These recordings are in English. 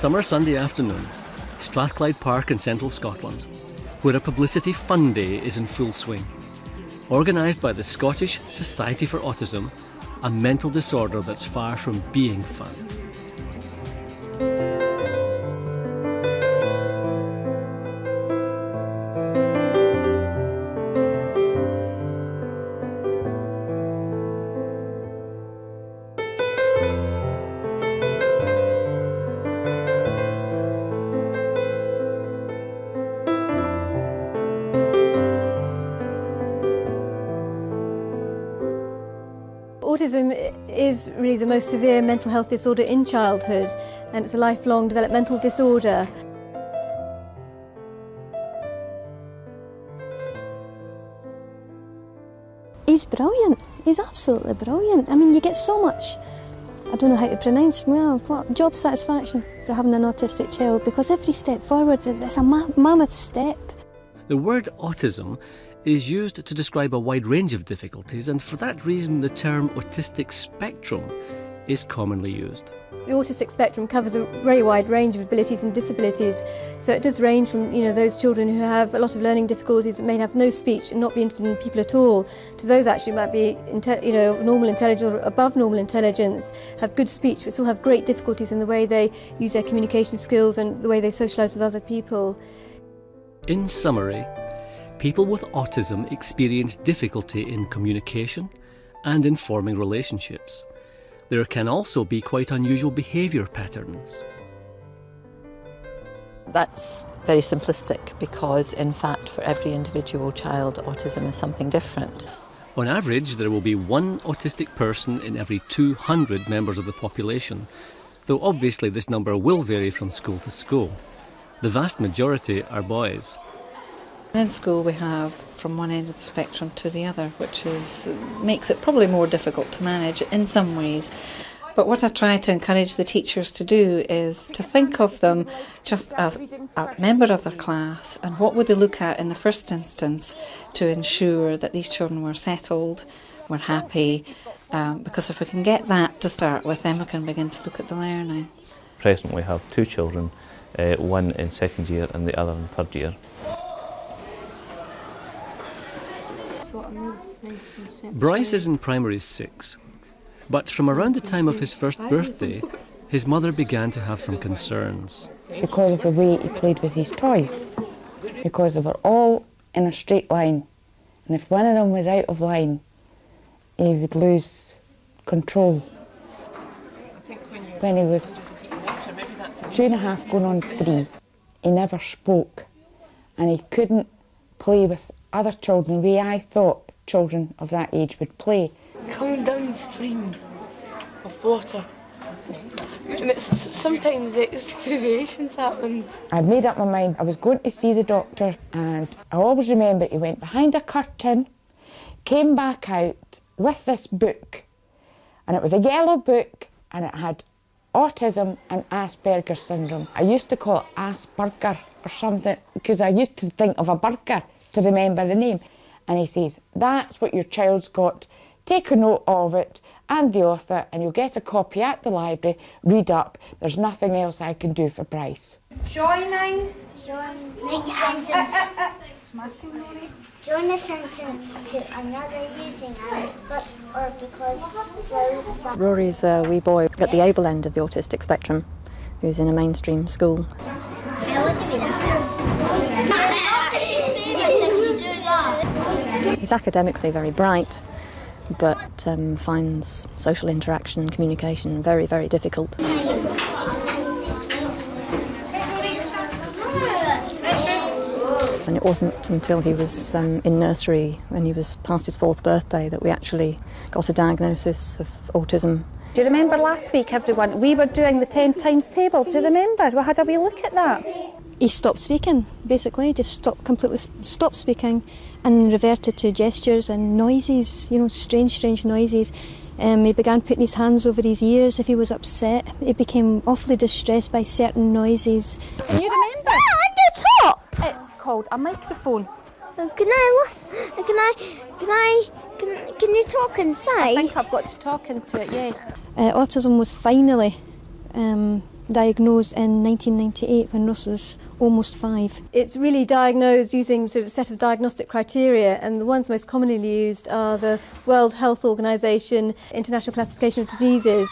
summer Sunday afternoon, Strathclyde Park in central Scotland, where a publicity fun day is in full swing. Organised by the Scottish Society for Autism, a mental disorder that's far from being fun. Autism is really the most severe mental health disorder in childhood, and it's a lifelong developmental disorder. He's brilliant. He's absolutely brilliant. I mean, you get so much, I don't know how to pronounce, what job satisfaction for having an autistic child, because every step forwards is a mammoth step. The word autism is used to describe a wide range of difficulties, and for that reason the term autistic spectrum is commonly used. The autistic spectrum covers a very wide range of abilities and disabilities, so it does range from those children who have a lot of learning difficulties and may have no speech and not be interested in people at all, to those actually might be normal intelligence or above normal intelligence, have good speech but still have great difficulties in the way they use their communication skills and the way they socialise with other people. In summary, people with autism experience difficulty in communication and in forming relationships. There can also be quite unusual behaviour patterns. That's very simplistic because, in fact, for every individual child, autism is something different. On average, there will be one autistic person in every 200 members of the population, though obviously this number will vary from school to school. The vast majority are boys. In school we have from one end of the spectrum to the other, which makes it probably more difficult to manage in some ways. But what I try to encourage the teachers to do is to think of them just as a member of their class, and what would they look at in the first instance to ensure that these children were settled, were happy, because if we can get that to start with, then we can begin to look at the learning. Presently we have two children, one in second year and the other in third year. Bryce is in primary 6, but from around the time of his first birthday, his mother began to have some concerns. Because of the way he played with his toys, because they were all in a straight line, and if one of them was out of line, he would lose control. When he was 2.5 going on 3, he never spoke, and he couldn't play with other children the way I thought children of that age would play. Coming downstream of water, and sometimes excavations happen. I made up my mind I was going to see the doctor, and I always remember he went behind a curtain, came back out with this book, and it was a yellow book, and it had autism and Asperger's syndrome. I used to call it Asperger or something because I used to think of a burger to remember the name. And he says, that's what your child's got. Take a note of it and the author, and you'll get a copy at the library, read up. There's nothing else I can do for Bryce. Joining sentence. Join a sentence to another using and, but, or because, so, that. Rory's a wee boy at the able end of the autistic spectrum who's in a mainstream school. He's academically very bright, but finds social interaction and communication very, very difficult. And it wasn't until he was in nursery, when he was past his 4th birthday, that we actually got a diagnosis of autism. Do you remember last week, everyone, we were doing the 10 times table? Do you remember? We had a wee look at that. He stopped speaking, basically, just completely stopped speaking and reverted to gestures and noises, strange noises. He began putting his hands over his ears if he was upset. He became awfully distressed by certain noises. Can you remember? On the top! It's called a microphone. Can I listen? Can you talk inside? I think I've got to talk into it, yes. Autism was finally diagnosed in 1998 when Ross was almost 5. It's really diagnosed using sort of a set of diagnostic criteria, and the ones most commonly used are the World Health Organization International Classification of Diseases.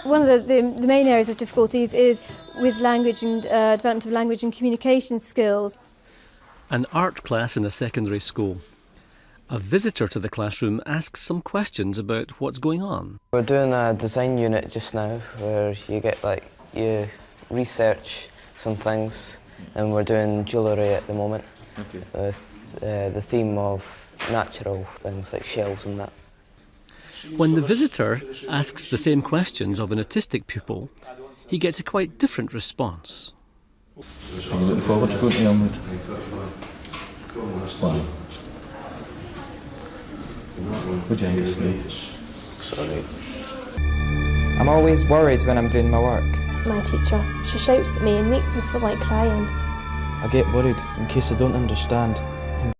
One of the main areas of difficulties is with language and development of language and communication skills. An art class in a secondary school. A visitor to the classroom asks some questions about what's going on. We're doing a design unit just now where you research some things, and we're doing jewellery at the moment with the theme of natural things like shells and that. When the visitor asks the same questions of an autistic pupil, he gets a quite different response. Are you looking forward to going to Elmwood? Why? Would you think it's Sorry. I'm always worried when I'm doing my work. My teacher, she shouts at me and makes me feel like crying. I get worried in case I don't understand.